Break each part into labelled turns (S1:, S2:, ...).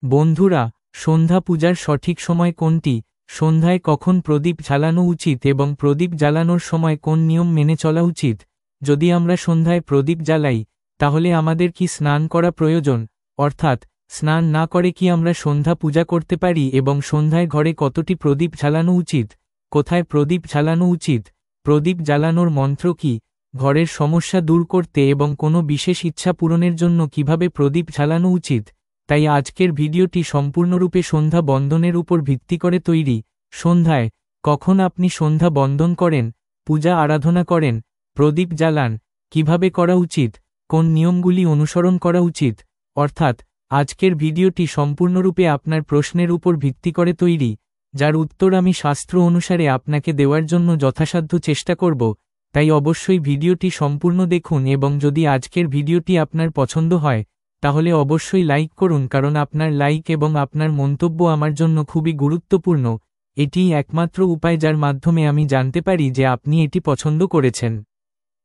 S1: বন্ধুরা, সন্ধ্যা পূজার সঠিক সময় কোনটি, সন্ধ্যায় কখন প্রদীপ জ্বালানো উচিত এবং প্রদীপ জ্বালানোর সময় কোন নিয়ম মেনে চলা উচিত? যদি আমরা সন্ধ্যায় প্রদীপ জ্বালাই, তাহলে আমাদের কি স্নান করা প্রয়োজন? অর্থাৎ, স্নান না করে কি আমরা সন্ধ্যা পূজা করতে পারি এবং সন্ধ্যায় ঘরে কতটি প্রদীপ জ্বালানো উচিত? কোথায় প্রদীপ জ্বালানো উচিত? প্রদীপ জ্বালানোর মন্ত্র কি? ঘরের সমস্যা দূর করতে এবং কোনো বিশেষ ইচ্ছা পূরণের জন্য কিভাবে প্রদীপ জ্বালানো উচিত? তাই আজকের ভিডিওটি সম্পূর্ণরূপে সন্ধ্যা বন্দনের উপর ভিত্তি করে তৈরি। সন্ধ্যায় কখন আপনি সন্ধ্যা বন্দন করেন, পূজা আরাধনা করেন, প্রদীপ জ্বালান, কিভাবে করা উচিত, কোন নিয়মগুলি অনুসরণ করা উচিত? অর্থাৎ, আজকের ভিডিওটি সম্পূর্ণরূপে আপনার প্রশ্নের উপর ভিত্তি করে তৈরি, যার উত্তর আমি শাস্ত্র অনুসারে আপনাকে দেওয়ার জন্য যথাসাধ্য চেষ্টা করব। তাই অবশ্যই ভিডিওটি সম্পূর্ণ দেখুন এবং যদি আজকের ভিডিওটি আপনার পছন্দ হয়, তাহলে অবশ্যই লাইক করুন, কারণ আপনার লাইক এবং আপনার মন্তব্য আমার জন্য খুবই গুরুত্বপূর্ণ। এটিই একমাত্র উপায় যার মাধ্যমে আমি জানতে পারি যে আপনি এটি পছন্দ করেছেন।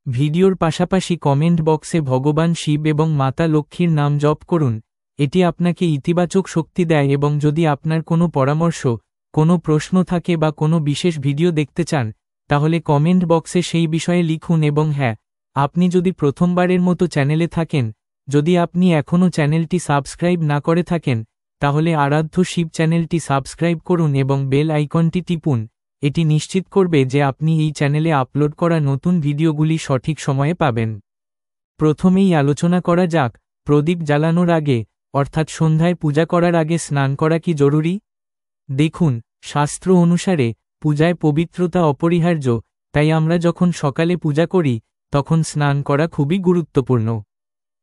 S1: ভিডিওর পাশাপাশি কমেন্ট বক্সে ভগবান শিব এবং মাতা লক্ষ্মীর নাম জপ করুন। এটি আপনাকে ইতিবাচক শক্তি দেয় এবং যদি আপনার কোনো পরামর্শ, কোনো প্রশ্ন থাকে বা কোনো বিশেষ ভিডিও দেখতে চান, তাহলে কমেন্ট বক্সে সেই বিষয়ে লিখুন। এবং হ্যাঁ, আপনি যদি প্রথমবারের মতো চ্যানেলে থাকেন, যদি আপনি এখনও চ্যানেলটি সাবস্ক্রাইব না করে থাকেন, তাহলে আরাধ্য শিব চ্যানেলটি সাবস্ক্রাইব করুন এবং বেল আইকনটি টিপুন। এটি নিশ্চিত করবে যে আপনি এই চ্যানেলে আপলোড করা নতুন ভিডিওগুলি সঠিক সময়ে পাবেন। প্রথমেই আলোচনা করা যাক, প্রদীপ জ্বালানোর আগে অর্থাৎ সন্ধ্যায় পূজা করার আগে স্নান করা কি জরুরি? দেখুন, শাস্ত্র অনুসারে পূজায় পবিত্রতা অপরিহার্য, তাই আমরা যখন সকালে পূজা করি, তখন স্নান করা খুবই গুরুত্বপূর্ণ।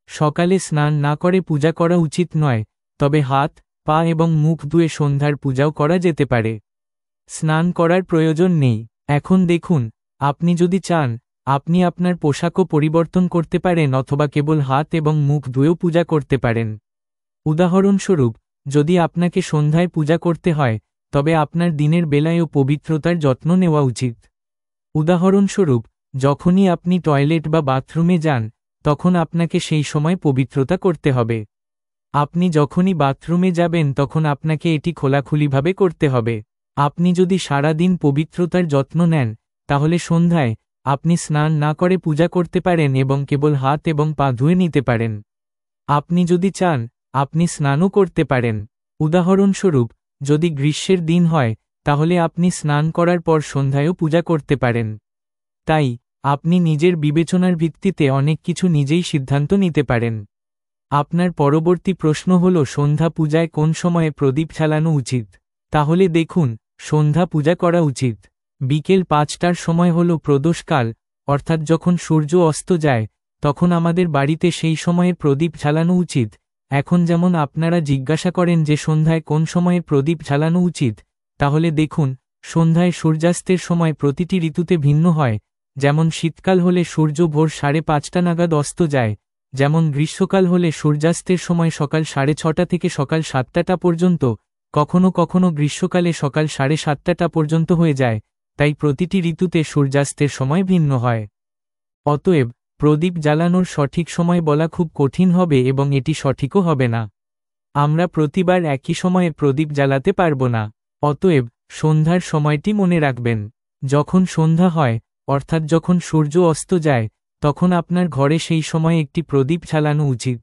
S1: সকালে স্নান না করে পূজা করা উচিত নয়, তবে হাত, পা এবং মুখ ধুয়ে সন্ধ্যার পূজাও করা যেতে পারে। স্নান করার প্রয়োজন নেই। এখন দেখুন, আপনি যদি চান, আপনি আপনার পোশাকও পরিবর্তন করতে পারেন অথবা কেবল হাত এবং মুখ ধুয়েও পূজা করতে পারেন। উদাহরণস্বরূপ, যদি আপনাকে সন্ধ্যায় পূজা করতে হয়, তবে আপনার দিনের বেলায়ও পবিত্রতার যত্ন নেওয়া উচিত। উদাহরণস্বরূপ, যখনই আপনি টয়লেট বা বাথরুমে যান, তখন আপনাকে সেই সময় পবিত্রতা করতে হবে। আপনি যখনই বাথরুমে যাবেন তখন আপনাকে এটি খোলাখুলিভাবে করতে হবে। আপনি যদি সারা দিন পবিত্রতার যত্ন নেন, তাহলে সন্ধ্যায় আপনি স্নান না করে পূজা করতে পারেন এবং কেবল হাত এবং পা ধুয়ে নিতে পারেন। আপনি যদি চান, আপনি স্নানও করতে পারেন। উদাহরণস্বরূপ, যদি গ্রীষ্মের দিন হয়, তাহলে আপনি স্নান করার পর সন্ধ্যায়ও পূজা করতে পারেন। তাই আপনি নিজের বিবেচনার ভিত্তিতে অনেক কিছু নিজেই সিদ্ধান্ত নিতে পারেন। আপনার পরবর্তী প্রশ্ন হল, সন্ধ্যা পূজায় কোন সময়ে প্রদীপ জ্বালানো উচিত? তাহলে দেখুন, সন্ধ্যা পূজা করা উচিত বিকেল 5টার সময় হল প্রদোষকাল, অর্থাৎ যখন সূর্য অস্ত যায়, তখন আমাদের বাড়িতে সেই সময়ে প্রদীপ জ্বালানো উচিত। এখন যেমন আপনারা জিজ্ঞাসা করেন যে সন্ধ্যায় কোন সময়ে প্রদীপ জ্বালানো উচিত, তাহলে দেখুন, সন্ধ্যায় সূর্যাস্তের সময় প্রতিটি ঋতুতে ভিন্ন হয়। যেমন শীতকাল হলে সূর্য ভোর 5:30 নাগাদ অস্ত যায়, যেমন গ্রীষ্মকাল হলে সূর্যাস্তের সময় সকাল 6:30 থেকে সকাল 7টা পর্যন্ত, কখনো কখনো গ্রীষ্মকালে সকাল 7:30 পর্যন্ত হয়ে যায়। তাই প্রতিটি ঋতুতে সূর্যাস্তের সময় ভিন্ন হয়। অতএব, প্রদীপ জ্বালানোর সঠিক সময় বলা খুব কঠিন হবে এবং এটি সঠিকও হবে না। আমরা প্রতিবার একই সময়ে প্রদীপ জ্বালাতে পারব না। অতএব, সন্ধ্যার সময়টি মনে রাখবেন। যখন সন্ধ্যা হয়, অর্থাৎ যখন সূর্য অস্ত যায়, তখন আপনার ঘরে সেই সময় একটি প্রদীপ জ্বালানো উচিত।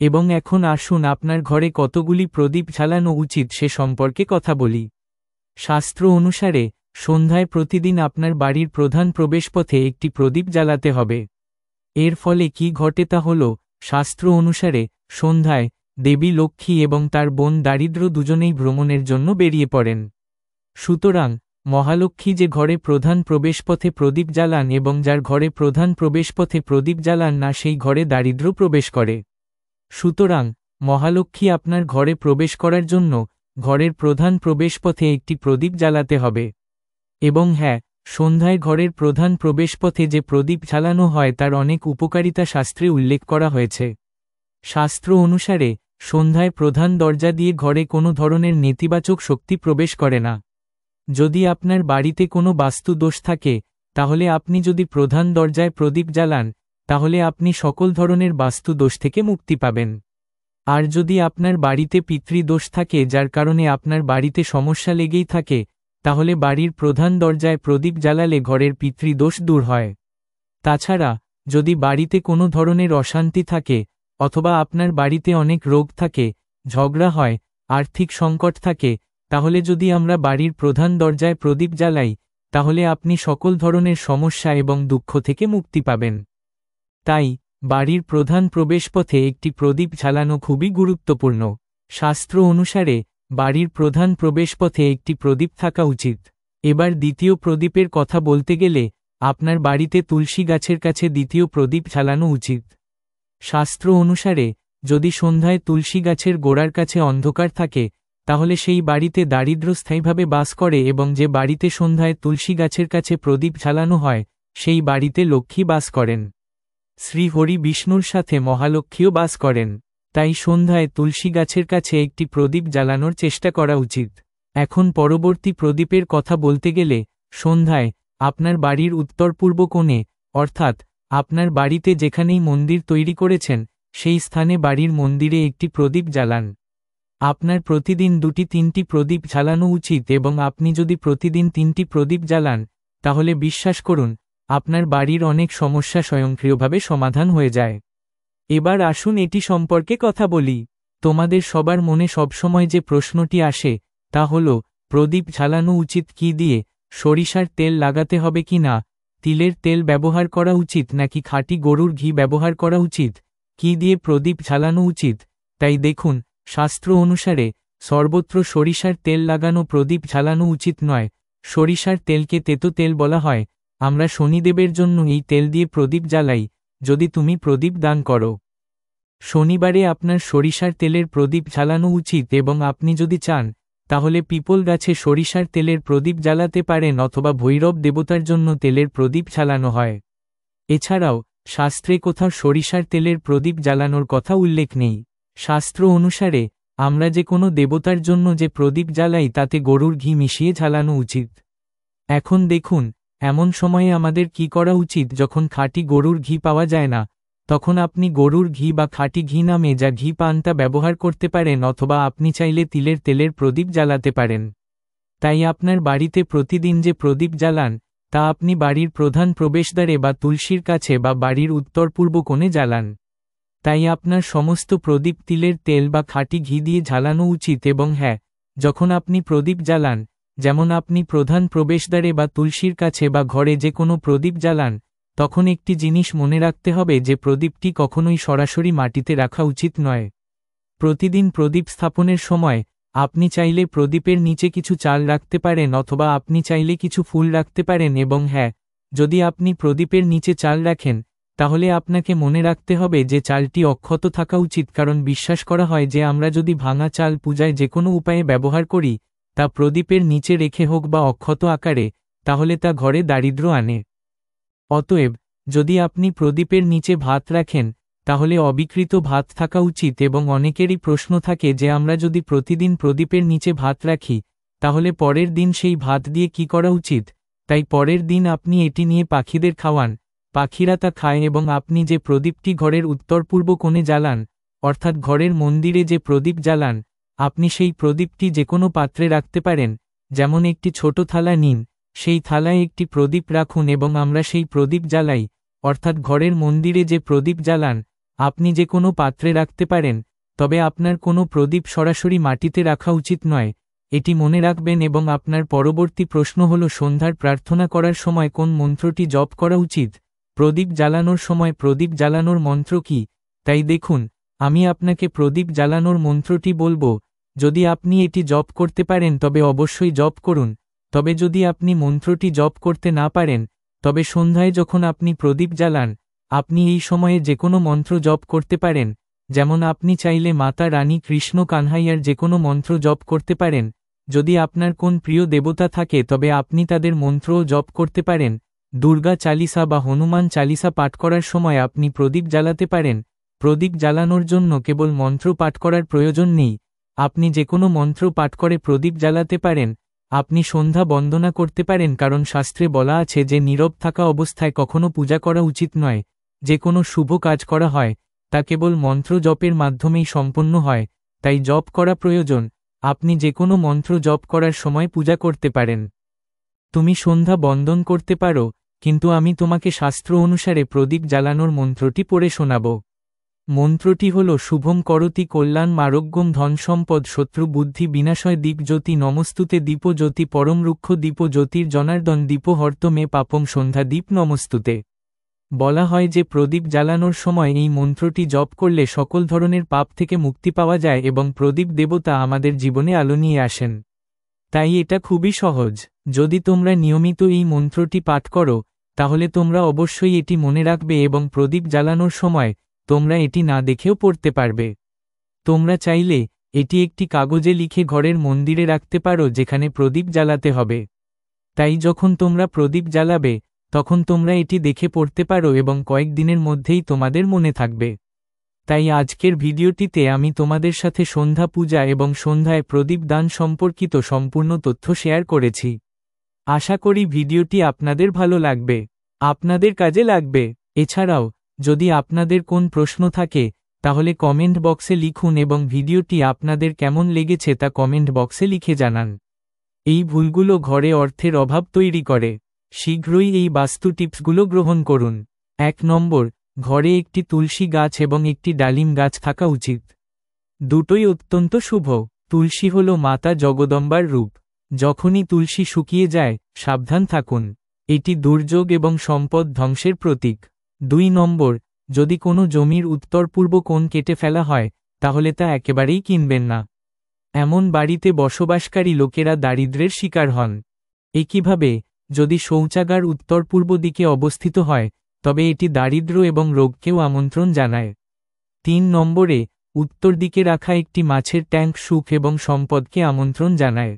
S1: এবং এখন আসুন আপনার ঘরে কতগুলি প্রদীপ জ্বালানো উচিত সে সম্পর্কে কথা বলি। শাস্ত্র অনুসারে সন্ধ্যায় প্রতিদিন আপনার বাড়ির প্রধান প্রবেশপথে একটি প্রদীপ জ্বালাতে হবে। এর ফলে কি ঘটে তা হল, শাস্ত্র অনুসারে সন্ধ্যায় দেবী লক্ষ্মী এবং তার বোন দারিদ্র দুজনেই ভ্রমণের জন্য বেরিয়ে পড়েন। সুতরাং, মহালক্ষ্মী যে ঘরে প্রধান প্রবেশপথে প্রদীপ জ্বালান এবং যার ঘরে প্রধান প্রবেশপথে প্রদীপ জ্বালান না, সেই ঘরে দারিদ্র প্রবেশ করে। সুতরাং, মহালক্ষ্মী আপনার ঘরে প্রবেশ করার জন্য ঘরের প্রধান প্রবেশপথে একটি প্রদীপ জ্বালাতে হবে। এবং হ্যাঁ, সন্ধ্যায় ঘরের প্রধান প্রবেশপথে যে প্রদীপ জ্বালানো হয় তার অনেক উপকারিতা শাস্ত্রে উল্লেখ করা হয়েছে। শাস্ত্র অনুসারে সন্ধ্যায় প্রধান দরজা দিয়ে ঘরে কোনো ধরনের নেতিবাচক শক্তি প্রবেশ করে না। যদি আপনার বাড়িতে কোনো বাস্তু দোষ থাকে, তাহলে আপনি যদি প্রধান দরজায় প্রদীপ জ্বালান, তাহলে আপনি সকল ধরনের বাস্তু দোষ থেকে মুক্তি পাবেন। আর যদি আপনার বাড়িতে পিতৃদোষ থাকে যার কারণে আপনার বাড়িতে সমস্যা লেগেই থাকে, তাহলে বাড়ির প্রধান দরজায় প্রদীপ জ্বালালে ঘরের পিতৃদোষ দূর হয়। তাছাড়া যদি বাড়িতে কোনো ধরনের অশান্তি থাকে, অথবা আপনার বাড়িতে অনেক রোগ থাকে, ঝগড়া হয়, আর্থিক সংকট থাকে, তাহলে যদি আমরা বাড়ির প্রধান দরজায় প্রদীপ জ্বালাই, তাহলে আপনি সকল ধরনের সমস্যা এবং দুঃখ থেকে মুক্তি পাবেন। তাই বাড়ির প্রধান প্রবেশপথে একটি প্রদীপ জ্বালানো খুবই গুরুত্বপূর্ণ। শাস্ত্র অনুসারে বাড়ির প্রধান প্রবেশপথে একটি প্রদীপ থাকা উচিত। এবার দ্বিতীয় প্রদীপের কথা বলতে গেলে আপনার বাড়িতে তুলসী গাছের কাছে দ্বিতীয় প্রদীপ জ্বালানো উচিত। শাস্ত্র অনুসারে যদি সন্ধ্যায় তুলসী গাছের গোড়ার কাছে অন্ধকার থাকে, তাহলে সেই বাড়িতে দারিদ্র্য স্থায়ীভাবে বাস করে, এবং যে বাড়িতে সন্ধ্যায় তুলসী গাছের কাছে প্রদীপ জ্বালানো হয় সেই বাড়িতে লক্ষ্মী বাস করেন। শ্রী হরি বিষ্ণুর সাথে মহালক্ষ্মীও বাস করেন। তাই সন্ধ্যায় তুলসী গাছের কাছে একটি প্রদীপ জ্বালানোর চেষ্টা করা উচিত। এখন পরবর্তী প্রদীপের কথা বলতে গেলে সন্ধ্যায় আপনার বাড়ির উত্তর পূর্ব কোণে, অর্থাৎ আপনার বাড়িতে যেখানেই মন্দির তৈরি করেছেন সেই স্থানে বাড়ির মন্দিরে একটি প্রদীপ জ্বালান। আপনার প্রতিদিন 2-3টি প্রদীপ জ্বালানো উচিত, এবং আপনি যদি প্রতিদিন 3টি প্রদীপ জ্বালান তাহলে বিশ্বাস করুন আপনার বাড়ির অনেক সমস্যা স্বয়ংক্রিয়ভাবে সমাধান হয়ে যায়। এবার আসুন এটি সম্পর্কে কথা বলি। তোমাদের সবার মনে সবসময় যে প্রশ্নটি আসে তা হল, প্রদীপ জ্বালানো উচিত কি দিয়ে? সরিষার তেল লাগাতে হবে কি না? তিলের তেল ব্যবহার করা উচিত নাকি খাঁটি গরুর ঘি ব্যবহার করা উচিত? কি দিয়ে প্রদীপ জ্বালানো উচিত? তাই দেখুন, শাস্ত্র অনুসারে সর্বত্র সরিষার তেল লাগানো প্রদীপ জ্বালানো উচিত নয়। সরিষার তেলকে তেতো তেল বলা হয়। আমরা শনিদেবের জন্য এই তেল দিয়ে প্রদীপ জ্বালাই। যদি তুমি প্রদীপ দান করো, শনিবারে আপনার সরিষার তেলের প্রদীপ জ্বালানো উচিত, এবং আপনি যদি চান তাহলে পিপল গাছে সরিষার তেলের প্রদীপ জ্বালাতে পারেন, অথবা ভৈরব দেবতার জন্য তেলের প্রদীপ জ্বালানো হয়। এছাড়াও শাস্ত্রে কোথাও সরিষার তেলের প্রদীপ জ্বালানোর কথা উল্লেখ নেই। শাস্ত্র অনুসারে আমরা যে কোনো দেবতার জন্য যে প্রদীপ জ্বালাই তাতে গরুর ঘি মিশিয়ে জ্বালানো উচিত। এখন দেখুন, এমন সময়ে আমাদের কি করা উচিত যখন খাঁটি গরুর ঘি পাওয়া যায় না? তখন আপনি গরুর ঘি বা খাঁটি ঘি নামে যা ঘি পান তা ব্যবহার করতে পারেন, অথবা আপনি চাইলে তিলের তেলের প্রদীপ জ্বালাতে পারেন। তাই আপনার বাড়িতে প্রতিদিন যে প্রদীপ জ্বালান তা আপনি বাড়ির প্রধান প্রবেশদ্বারে বা তুলসীর কাছে বা বাড়ির উত্তর পূর্ব কোণে জ্বালান। তাই আপনার সমস্ত প্রদীপ তিলের তেল বা খাঁটি ঘি দিয়ে জ্বালানো উচিত। এবং হ্যাঁ, যখন আপনি প্রদীপ জ্বালান, যেমন আপনি প্রধান প্রবেশদ্বারে বা তুলসীর কাছে বা ঘরে যে কোনো প্রদীপ জ্বালান, তখন একটি জিনিস মনে রাখতে হবে যে প্রদীপটি কখনোই সরাসরি মাটিতে রাখা উচিত নয়। প্রতিদিন প্রদীপ স্থাপনের সময় আপনি চাইলে প্রদীপের নিচে কিছু চাল রাখতে পারেন, অথবা আপনি চাইলে কিছু ফুল রাখতে পারেন। এবং হ্যাঁ, যদি আপনি প্রদীপের নিচে চাল রাখেন তাহলে আপনাকে মনে রাখতে হবে যে চালটি অক্ষত থাকা উচিত, কারণ বিশ্বাস করা হয় যে আমরা যদি ভাঙা চাল পূজায় যে কোনো উপায়ে ব্যবহার করি, তা প্রদীপের নিচে রেখে হোক বা অক্ষত আকারে, তাহলে তা ঘরে দারিদ্র্য আনে। অতএব যদি আপনি প্রদীপের নিচে ভাত রাখেন তাহলে অবিকৃত ভাত থাকা উচিত। এবং অনেকেরই প্রশ্ন থাকে যে আমরা যদি প্রতিদিন প্রদীপের নিচে ভাত রাখি তাহলে পরের দিন সেই ভাত দিয়ে কি করা উচিত? তাই পরের দিন আপনি এটি নিয়ে পাখিদের খাওয়ান, পাখিরা তা খায়। এবং আপনি যে প্রদীপটি ঘরের উত্তর পূর্ব কোণে জ্বালান, অর্থাৎ ঘরের মন্দিরে যে প্রদীপ জ্বালান, আপনি সেই প্রদীপটি যে কোনো পাত্রে রাখতে পারেন। যেমন একটি ছোট থালা নিন, সেই থালায় একটি প্রদীপ রাখুন এবং আমরা সেই প্রদীপ জ্বালাই। অর্থাৎ ঘরের মন্দিরে যে প্রদীপ জ্বালান আপনি যে কোনো পাত্রে রাখতে পারেন, তবে আপনার কোনো প্রদীপ সরাসরি মাটিতে রাখা উচিত নয়। এটি মনে রাখবেন। এবং আপনার পরবর্তী প্রশ্ন হল, সন্ধ্যার প্রার্থনা করার সময় কোন মন্ত্রটি জপ করা উচিত? প্রদীপ জ্বালানোর সময় প্রদীপ জ্বালানোর মন্ত্র কি? তাই দেখুন, আমি আপনাকে প্রদীপ জ্বালানোর মন্ত্রটি বলবো। যদি আপনি এটি জপ করতে পারেন তবে অবশ্যই জপ করুন। তবে যদি আপনি মন্ত্রটি জপ করতে না পারেন, তবে সন্ধ্যায় যখন আপনি প্রদীপ জ্বালান আপনি এই সময়ে যে কোনো মন্ত্র জপ করতে পারেন। যেমন আপনি চাইলে মাতা রানী কৃষ্ণ কানহাইয়ার যে কোনো মন্ত্র জপ করতে পারেন। যদি আপনার কোন প্রিয় দেবতা থাকে তবে আপনি তাদের মন্ত্রও জপ করতে পারেন। দুর্গা চালিসা বা হনুমান চালিসা পাঠ করার সময় আপনি প্রদীপ জ্বালাতে পারেন। প্রদীপ জ্বালানোর জন্য কেবল মন্ত্র পাঠ করার প্রয়োজন নেই, আপনি যে কোনো মন্ত্র পাঠ করে প্রদীপ জ্বালাতে পারেন। আপনি সন্ধ্যা বন্দনা করতে পারেন, কারণ শাস্ত্রে বলা আছে যে নীরব থাকা অবস্থায় কখনো পূজা করা উচিত নয়। যে কোনো শুভ কাজ করা হয় তা কেবল মন্ত্র জপের মাধ্যমেই সম্পন্ন হয়, তাই জপ করা প্রয়োজন। আপনি যে কোনো মন্ত্র জপ করার সময় পূজা করতে পারেন। তুমি সন্ধ্যা বন্দন করতে পারো, কিন্তু আমি তোমাকে শাস্ত্র অনুসারে প্রদীপ জ্বালানোর মন্ত্রটি পড়ে শোনাব। মন্ত্রটি হল শুভম করতি কল্যাণ আরোগ্যম ধন সম্পদ শত্রু বুদ্ধি বিনাশয় দীপ জ্যোতি নমস্তুতে দীপ জ্যোতি পরম রুক্ষ দীপ জ্যোতির জনার্দন দীপ হর্ত মে পাপম সন্ধ্যা দীপ নমস্তুতে। বলা হয় যে প্রদীপ জ্বালানোর সময় এই মন্ত্রটি জপ করলে সকল ধরনের পাপ থেকে মুক্তি পাওয়া যায় এবং প্রদীপ দেবতা আমাদের জীবনে আলো নিয়ে আসেন। তাই এটা খুবই সহজ। যদি তোমরা নিয়মিত এই মন্ত্রটি পাঠ করো, তাহলে তোমরা অবশ্যই এটি মনে রাখবে এবং প্রদীপ জ্বালানোর সময় তোমরা এটি না দেখেও পড়তে পারবে। তোমরা চাইলে এটি একটি কাগজে লিখে ঘরের মন্দিরে রাখতে পারো যেখানে প্রদীপ জ্বালাতে হবে। তাই যখন তোমরা প্রদীপ জ্বালাবে, তখন তোমরা এটি দেখে পড়তে পারো এবং কয়েকদিনের মধ্যেই তোমাদের মনে থাকবে। তাই আজকের ভিডিওটিতে আমি তোমাদের সাথে সন্ধ্যা পূজা এবং সন্ধ্যায় প্রদীপ দান সম্পর্কিত সম্পূর্ণ তথ্য শেয়ার করেছি। আশা করি ভিডিওটি আপনাদের ভালো লাগবে, আপনাদের কাজে লাগবে। এছাড়াও যদি আপনাদের কোন প্রশ্ন থাকে, তাহলে কমেন্ট বক্সে লিখুন এবং ভিডিওটি আপনাদের কেমন লেগেছে তা কমেন্ট বক্সে লিখে জানান। এই ভুলগুলো ঘরে অর্থের অভাব তৈরি করে। শীঘ্রই এই বাস্তু টিপসগুলো গ্রহণ করুন। 1 নম্বর, ঘরে একটি তুলসী গাছ এবং একটি ডালিম গাছ থাকা উচিত। দুটোই অত্যন্ত শুভ। তুলসী হল মাতা জগদম্বার রূপ। যখনই তুলসী শুকিয়ে যায়, সাবধান থাকুন। এটি দুর্যোগ এবং সম্পদ ধ্বংসের প্রতীক। 2 নম্বর, যদি কোনো জমির উত্তর পূর্ব কোণ কেটে ফেলা হয়, তাহলে তা একেবারেই কিনবেন না। এমন বাড়িতে বসবাসকারী লোকেরা দারিদ্র্যের শিকার হন। একইভাবে যদি শৌচাগার উত্তর পূর্ব দিকে অবস্থিত হয়, তবে এটি দারিদ্র্য এবং রোগকেও আমন্ত্রণ জানায়। 3 নম্বরে, উত্তর দিকে রাখা একটি মাছের ট্যাঙ্ক সুখ এবং সম্পদকে আমন্ত্রণ জানায়।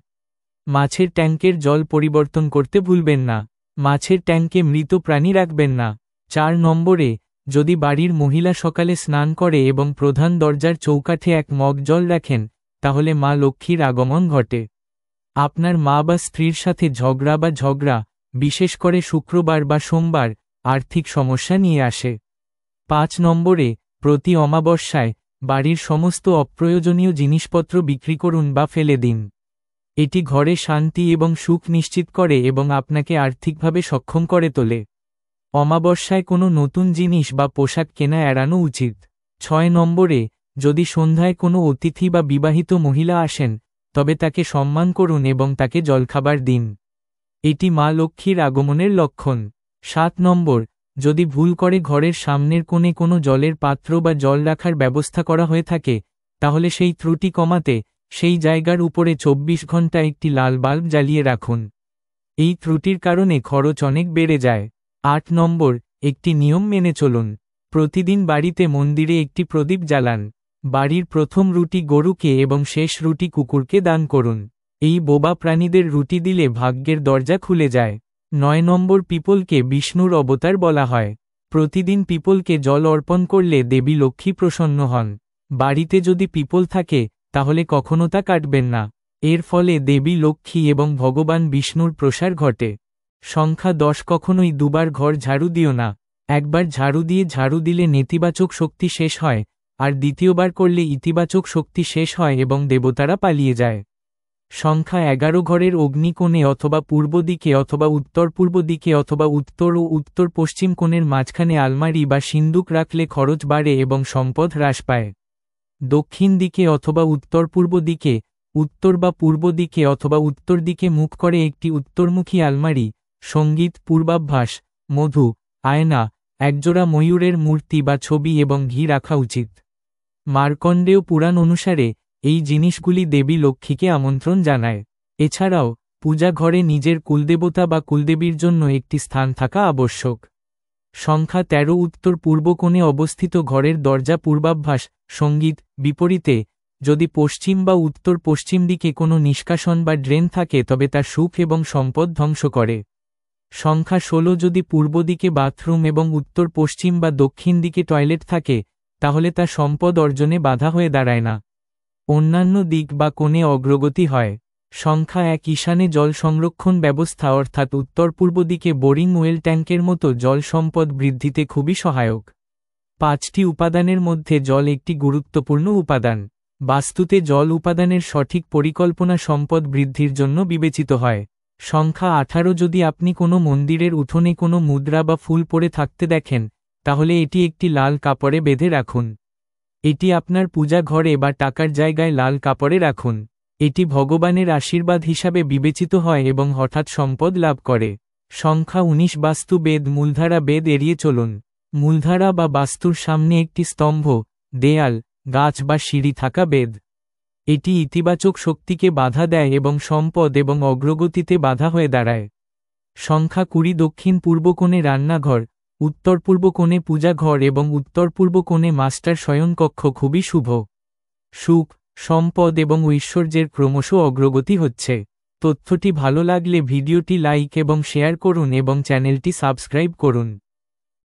S1: মাছের ট্যাঙ্কের জল পরিবর্তন করতে ভুলবেন না। মাছের ট্যাঙ্কে মৃত প্রাণী রাখবেন না। 4 নম্বরে, যদি বাড়ির মহিলা সকালে স্নান করে এবং প্রধান দরজার চৌকাঠে 1 মগ জল রাখেন, তাহলে মা লক্ষ্মীর আগমন ঘটে। আপনার মা বা স্ত্রীর সাথে ঝগড়া, বিশেষ করে শুক্রবার বা সোমবার, আর্থিক সমস্যা নিয়ে আসে। 5 নম্বরে, প্রতি অমাবস্যায় বাড়ির সমস্ত অপ্রয়োজনীয় জিনিসপত্র বিক্রি করুন বা ফেলে দিন। এটি ঘরে শান্তি এবং সুখ নিশ্চিত করে এবং আপনাকে আর্থিকভাবে সক্ষম করে তোলে। অমাবস্যায় কোনো নতুন জিনিস বা পোশাক কেনা এড়ানো উচিত। 6 নম্বরে, যদি সন্ধ্যায় কোনো অতিথি বা বিবাহিত মহিলা আসেন, তবে তাকে সম্মান করুন এবং তাকে জলখাবার দিন। এটি মা লক্ষ্মীর আগমনের লক্ষণ। 7 নম্বর, যদি ভুল করে ঘরের সামনের কোণে কোনো জলের পাত্র বা জল রাখার ব্যবস্থা করা হয়ে থাকে, তাহলে সেই ত্রুটি কমাতে সেই জায়গার উপরে 24 ঘন্টা একটি লাল বাল্ব জ্বালিয়ে রাখুন। এই ত্রুটির কারণে খরচ অনেক বেড়ে যায়। 8 নম্বর, একটি নিয়ম মেনে চলুন। প্রতিদিন বাড়িতে মন্দিরে একটি প্রদীপ জ্বালান। বাড়ির প্রথম রুটি গরুকে এবং শেষ রুটি কুকুরকে দান করুন। এই বোবা প্রাণীদের রুটি দিলে ভাগ্যের দরজা খুলে যায়। 9 নম্বর, পিপলকে বিষ্ণুর অবতার বলা হয়। প্রতিদিন পিপলকে জল অর্পণ করলে দেবী লক্ষ্মী প্রসন্ন হন। বাড়িতে যদি পিপল থাকে, তাহলে কখনো তা কাটবেন না। এর ফলে দেবী লক্ষ্মী এবং ভগবান বিষ্ণুর প্রসার ঘটে। সংখ্যা 10, কখনোই দুবার ঘর ঝাড়ু দিও না। একবার ঝাড়ু দিলে নেতিবাচক শক্তি শেষ হয়, আর দ্বিতীয়বার করলে ইতিবাচক শক্তি শেষ হয় এবং দেবতারা পালিয়ে যায়। সংখ্যা 11, ঘরের অগ্নিকোণে অথবা পূর্ব দিকে অথবা উত্তর পূর্ব দিকে অথবা উত্তর ও উত্তর পশ্চিম কোণের মাঝখানে আলমারি বা সিন্দুক রাখলে খরচ বাড়ে এবং সম্পদ হ্রাস পায়। দক্ষিণ দিকে অথবা উত্তর পূর্ব দিকে, উত্তর বা পূর্ব দিকে অথবা উত্তর দিকে মুখ করে একটি উত্তরমুখী আলমারি, সঙ্গীত, পূর্বাভ্যাস, মধু, আয়না, একজোড়া ময়ূরের মূর্তি বা ছবি এবং ঘি রাখা উচিত। মার্কণ্ডেয় পুরাণ অনুসারে এই জিনিসগুলি দেবী লক্ষ্মীকে আমন্ত্রণ জানায়। এছাড়াও পূজা ঘরে নিজের কুলদেবতা বা কুলদেবীর জন্য একটি স্থান থাকা আবশ্যক। সংখ্যা 13, উত্তর পূর্ব কোণে অবস্থিত ঘরের দরজা পূর্বাভ্যাস, সঙ্গীত, বিপরীতে যদি পশ্চিম বা উত্তর পশ্চিম দিকে কোনো নিষ্কাশন বা ড্রেন থাকে, তবে তা সুখ এবং সম্পদ ধ্বংস করে। সংখ্যা 16, যদি পূর্ব দিকে বাথরুম এবং উত্তর পশ্চিম বা দক্ষিণ দিকে টয়লেট থাকে, তাহলে তা সম্পদ অর্জনে বাধা হয়ে দাঁড়ায় না, অন্যান্য দিক বা কোণে অগ্রগতি হয়। সংখ্যা 1, ঈশানে জল সংরক্ষণ ব্যবস্থা অর্থাৎ উত্তর পূর্ব দিকে বোরিং ওয়েল ট্যাঙ্কের মতো জল সম্পদ বৃদ্ধিতে খুবই সহায়ক। 5টি উপাদানের মধ্যে জল একটি গুরুত্বপূর্ণ উপাদান। বাস্তুতে জল উপাদানের সঠিক পরিকল্পনা সম্পদ বৃদ্ধির জন্য বিবেচিত হয়। সংখ্যা 18 যদি আপনি কোনো মন্দিরের উঠোনে কোনো মুদ্রা বা ফুল পড়ে থাকতে দেখেন, তাহলে এটি একটি লাল কাপড়ে বেঁধে রাখুন। এটি আপনার পূজা ঘরে বা টাকার জায়গায় লাল কাপড়ে রাখুন। এটি ভগবানের আশীর্বাদ হিসাবে বিবেচিত হয় এবং হঠাৎ সম্পদ লাভ করে। সংখ্যা 19 বাস্তু বেদ মূলধারা বেদ এড়িয়ে চলুন। মূলধারা বা বাস্তুর সামনে একটি স্তম্ভ, দেয়াল, গাছ বা সিঁড়ি থাকা বেদ। এটি ইতিবাচক শক্তিকে বাধা দেয় এবং সম্পদ এবং অগ্রগতিতে বাধা হয়ে দাঁড়ায়। সংখ্যা 20 দক্ষিণ পূর্ব কোণে রান্নাঘর, উত্তর পূর্ব কোণে পূজা ঘর এবং উত্তর পূর্ব কোণে মাস্টার শয়নকক্ষ খুবই শুভ। সুখ, সম্পদ এবং ঐশ্বর্যের ক্রমশ অগ্রগতি হচ্ছে। তথ্যটি ভালো লাগলে ভিডিওটি লাইক এবং শেয়ার করুন এবং চ্যানেলটি সাবস্ক্রাইব করুন।